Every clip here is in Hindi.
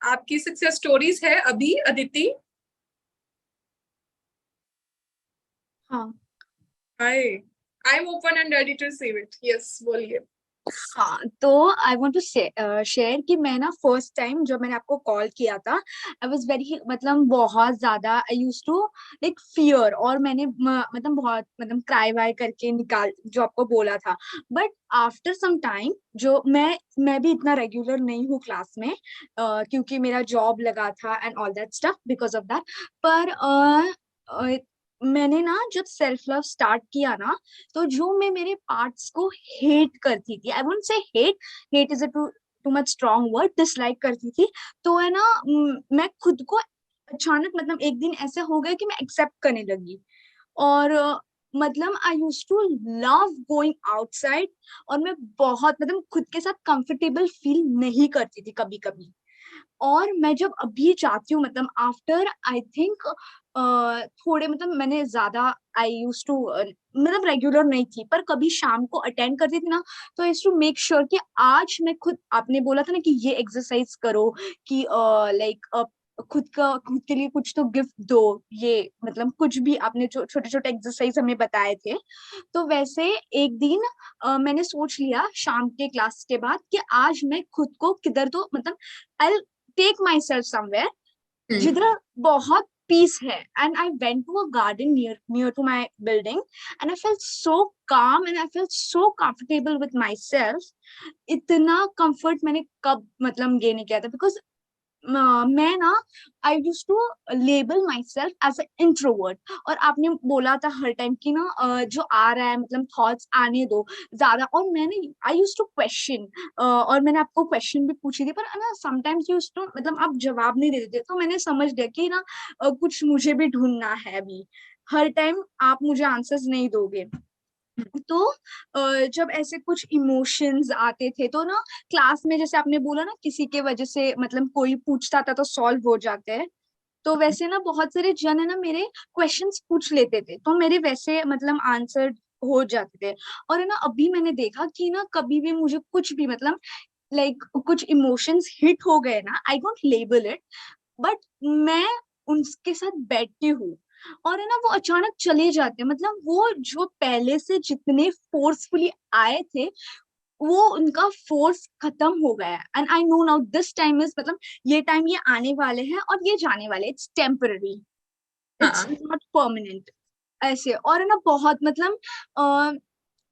आपकी सक्सेस स्टोरीज है अभी अदिति? हाँ। Hi, I am open and ready to receive it. Yes, बोलिए। हाँ, तो आई वांट टू शेयर कि मैं ना फर्स्ट टाइम जब मैंने आपको कॉल किया था, आई वाज वेरी मतलब बहुत ज्यादा आई यूज टू लाइक फियर, और मैंने मतलब बहुत मतलब क्राई वाई करके निकाल जो आपको बोला था। बट आफ्टर सम टाइम जो मैं भी इतना रेगुलर नहीं हूँ क्लास में, क्योंकि मेरा जॉब लगा था and all that stuff because of that. पर मैंने ना जब सेल्फ लव स्टार्ट किया ना, तो जो मैं मेरे पार्ट्स को हेट करती थी, I won't say hate, hate is a too too much strong word, dislike करती थी, तो है ना मैं खुद को अचानक मतलब एक दिन ऐसे हो गया कि मैं एक्सेप्ट करने लगी। और मतलब I use to love going outside, और मैं बहुत मतलब खुद के साथ कंफर्टेबल फील नहीं करती थी कभी कभी। और मैं जब अभी चाहती हूँ मतलब आफ्टर आई थिंक थोड़े मतलब मैंने ज्यादा आई यूज टू मतलब रेगुलर नहीं थी, पर कभी शाम को अटेंड करती थी ना, तो आई टू मेक श्योर कि आज मैं खुद, आपने बोला था ना कि ये एक्सरसाइज करो कि लाइक खुद के लिए कुछ तो गिफ्ट दो, ये मतलब कुछ भी आपने जो छोटे छोटे एक्सरसाइज हमें बताए थे। तो वैसे एक दिन मैंने सोच लिया शाम के क्लास के बाद कि आज मैं खुद को किधर तो मतलब I take myself somewhere hmm. जिधर बहुत पीस है, and I went to a garden near to my building, and I felt so calm and I felt so comfortable with myself. इतना कंफर्ट मैंने कब मतलब गेन किया था, बिकॉज मैं ना I use to label myself as a introvert. और आपने बोला था हर टाइम कि ना जो आ रहा है मतलब थॉट्स आने दो ज्यादा, और मैंने आई यूज टू क्वेश्चन, और मैंने आपको क्वेश्चन भी पूछी थी, पर ना समटाइम्स यूज टू मतलब आप जवाब नहीं देते थे, तो मैंने समझ लिया कि ना कुछ मुझे भी ढूंढना है अभी, हर टाइम आप मुझे आंसर्स नहीं दोगे। तो जब ऐसे कुछ इमोशंस आते थे तो ना क्लास में, जैसे आपने बोला ना किसी के वजह से मतलब कोई पूछता था तो सॉल्व हो जाते हैं, तो वैसे ना बहुत सारे जन है ना मेरे क्वेश्चंस पूछ लेते थे, तो मेरे वैसे मतलब आंसर हो जाते थे। और है ना अभी मैंने देखा कि ना कभी भी मुझे कुछ भी मतलब लाइक कुछ इमोशंस हिट हो गए ना, I don't label it, but मैं उनके साथ बैठती हूँ, और है ना वो अचानक चले जाते हैं, मतलब वो जो पहले से जितने फोर्सफुली आए थे वो उनका फोर्स खत्म हो गया है, and I no now this time is मतलब ये टाइम ये आने वाले हैं और ये जाने वाले, इट्स टेम्पररी, इट्स हाँ। Not permanent. ऐसे और है ना बहुत मतलब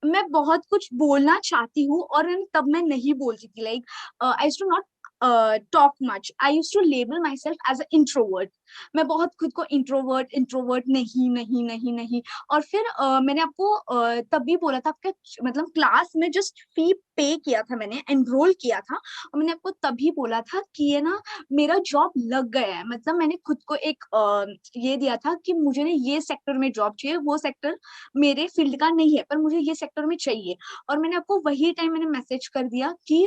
मैं बहुत कुछ बोलना चाहती हूँ, और है ना, तब मैं नहीं बोलती थी, like I to not talk much, I use to label myself as a introvert. मैं बहुत खुद को इंट्रोवर्ट इंट्रोवर्ट नहीं नहीं नहीं नहीं। और फिर मैंने आपको तभी बोला था आपका मतलब क्लास में जस्ट फी पे किया था, मैंने एनरोल किया था, और मैंने आपको तभी बोला था कि ये ना मेरा जॉब लग गया है, मतलब मैंने खुद को एक ये दिया था कि मुझे ना ये सेक्टर में जॉब चाहिए, वो सेक्टर मेरे फील्ड का नहीं है पर मुझे ये सेक्टर में चाहिए। और मैंने आपको वही टाइम मैंने मैसेज कर दिया कि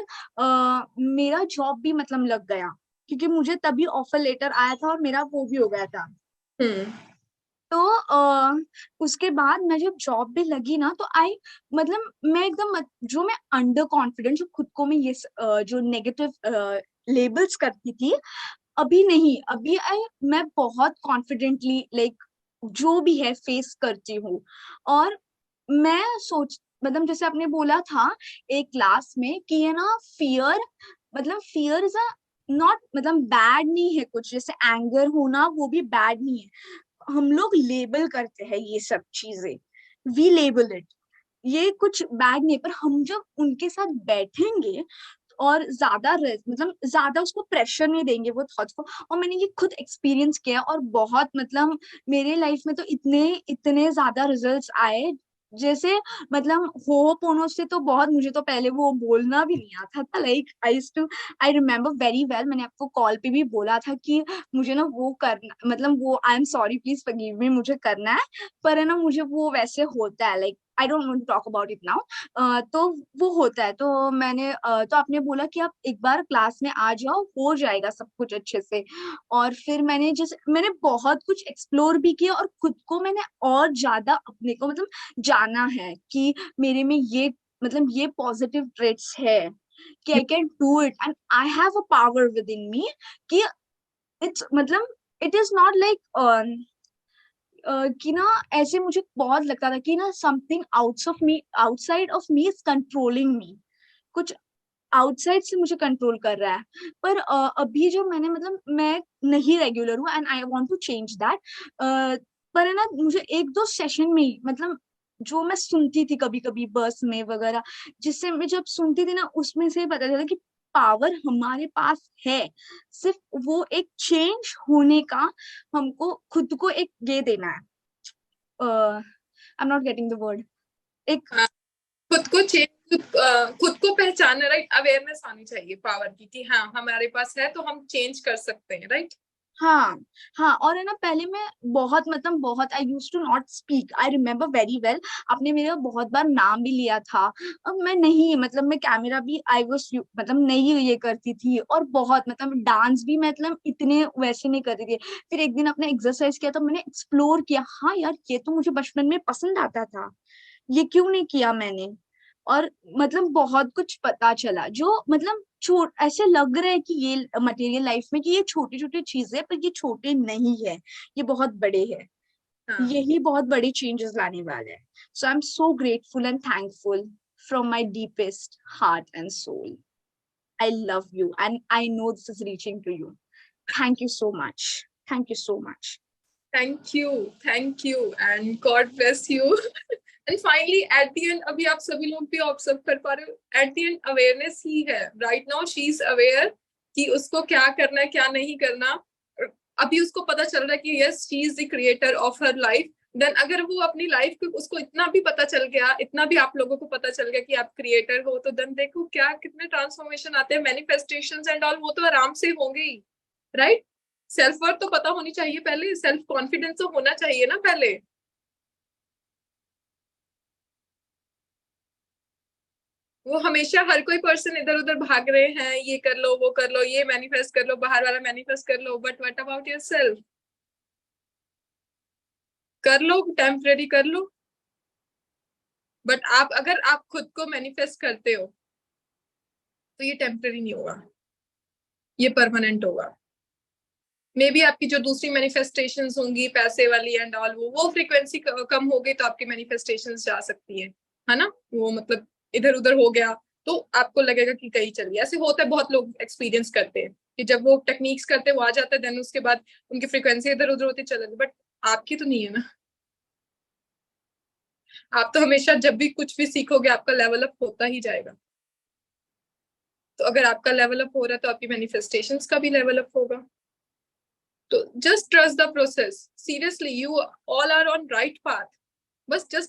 मेरा जॉब भी मतलब लग गया, क्योंकि मुझे तभी ऑफर लेटर आया था और मेरा वो भी हो गया था। हम्म। तो उसके बाद मैं जब जॉब पे लगी ना, तो आई मतलब मैं एकदम जो मैं अंडर कॉन्फिडेंट जो खुद को मैं ये जो नेगेटिव लेबल्स करती थी, अभी नहीं, अभी आई मैं बहुत कॉन्फिडेंटली लाइक जो भी है फेस करती हूँ। और मैं सोच मतलब जैसे आपने बोला था एक क्लास में कि ये ना फियर, मतलब फियर इज अ नॉट मतलब बैड नहीं है, कुछ जैसे एंगर होना वो भी बैड नहीं है, हम लोग लेबल करते हैं ये सब चीजें, वी लेबल इट, ये कुछ बैड नहीं, पर हम जब उनके साथ बैठेंगे और ज्यादा मतलब ज्यादा उसको प्रेशर नहीं देंगे वो थॉट्स को। और मैंने ये खुद एक्सपीरियंस किया, और बहुत मतलब मेरे लाइफ में तो इतने इतने ज्यादा रिजल्ट्स आए, जैसे मतलब हो पोनो से तो बहुत, मुझे तो पहले वो बोलना भी नहीं आता था, like I remember very well, मैंने आपको कॉल पे भी बोला था कि मुझे ना वो करना मतलब वो I am sorry please forgive me, मुझे करना है, पर है ना मुझे वो वैसे होता है, like I don't want to talk about it now. तो वो होता है, तो मैंने तो आपने बोला कि आप एक बार क्लास में आ जाओ, हो जाएगा सब कुछ अच्छे से। और फिर मैंने जैसे मैंने बहुत कुछ एक्सप्लोर भी किया, और खुद को मैंने और ज्यादा अपने को मतलब जाना है कि मेरे में ये मतलब ये पॉजिटिव ट्रेट्स है, कि I can do it and I have a power within me कि it's मतलब it is not like कि ना ऐसे मुझे बहुत लगता था कि ना something outside of me is controlling me, कुछ आउटसाइड से मुझे कंट्रोल कर रहा है। पर अभी जो मैंने मतलब मैं नहीं रेगुलर हूँ and I want to change that. पर है ना मुझे एक दो सेशन में ही मतलब जो मैं सुनती थी कभी कभी बस में वगैरह, जिससे मैं जब सुनती थी ना उसमें से पता चला कि पावर हमारे पास है, सिर्फ वो एक चेंज होने का हमको खुद को एक ये देना है। I am not getting the word. एक हाँ, खुद को चेंज, खुद को पहचानना, राइट, अवेयरनेस आनी चाहिए पावर की कि हाँ हमारे पास है तो हम चेंज कर सकते हैं, राइट। हाँ हाँ। और है ना पहले मैं बहुत मतलब बहुत I use to not speak, I remember very well. आपने मेरा बहुत बार नाम भी लिया था। अब मैं नहीं मतलब मैं कैमरा भी आई वाज मतलब नहीं ये करती थी, और बहुत मतलब डांस भी मतलब इतने वैसे नहीं करती थी। फिर एक दिन अपने एक्सरसाइज किया तो मैंने एक्सप्लोर किया, हाँ यार ये तो मुझे बचपन में पसंद आता था, ये क्यों नहीं किया मैंने। और मतलब बहुत कुछ पता चला जो मतलब छोट ऐसे लग रहा है कि ये मटेरियल लाइफ में कि ये छोटी छोटी चीजें, पर ये छोटे नहीं है, ये बहुत बड़े हैं। हाँ, यही बहुत बड़ी चेंजेस लाने वाले हैं। So I am so grateful and thankful from my deepest heart and soul. I love you and I know this is reaching to you. Thank you so much. Thank you so much. Thank you and God bless you. And finally at the end, अभी आप सभी लोग भी ऑब्जर्व कर पा रहे हो, एट द एंड अवेयरनेस ही है। Right now she is aware कि उसको क्या करना है क्या नहीं करना। अभी उसको पता चल रहा है कि yes she is the creator of her life. Then अगर वो अपनी लाइफ को उसको इतना भी पता चल गया, इतना भी आप लोगों को पता चल गया कि आप क्रिएटर हो, तो देन देखो क्या कितने ट्रांसफॉर्मेशन आते हैं, मैनिफेस्टेशंस एंड ऑल, वो तो आराम से होंगे ही, राइट। सेल्फ वर्थ तो पता होनी चाहिए पहले, सेल्फ कॉन्फिडेंस तो होना चाहिए ना पहले। वो हमेशा हर कोई पर्सन इधर उधर भाग रहे हैं, ये कर लो वो कर लो, ये मैनिफेस्ट कर लो, बाहर वाला मैनिफेस्ट कर लो, बट व्हाट अबाउट योरसेल्फ? कर लो, टेम्परेरी कर लो, बट आप अगर आप खुद को मैनिफेस्ट करते हो तो ये टेम्परेरी नहीं होगा, ये परमानेंट होगा। मे बी आपकी जो दूसरी मैनिफेस्टेशंस होंगी पैसे वाली एंड ऑल, वो फ्रीक्वेंसी कम हो गई तो आपकी मैनिफेस्टेशंस जा सकती है ना, वो मतलब इधर उधर हो गया तो आपको लगेगा कि कहीं चलिए। ऐसे होता है, बहुत लोग एक्सपीरियंस करते हैं कि जब वो टेक्निक्स करते हैं वो आ जाता है, देन उसके बाद उनकी फ्रीक्वेंसी इधर उधर होती चले, बट आपकी तो नहीं है ना। आप तो हमेशा जब भी कुछ भी सीखोगे आपका लेवल अप होता ही जाएगा। तो अगर आपका लेवल अप हो रहा है तो आपकी मैनिफेस्टेशंस का भी लेवल अप होगा। तो just trust the process, seriously, you all are on right path. बस जस्ट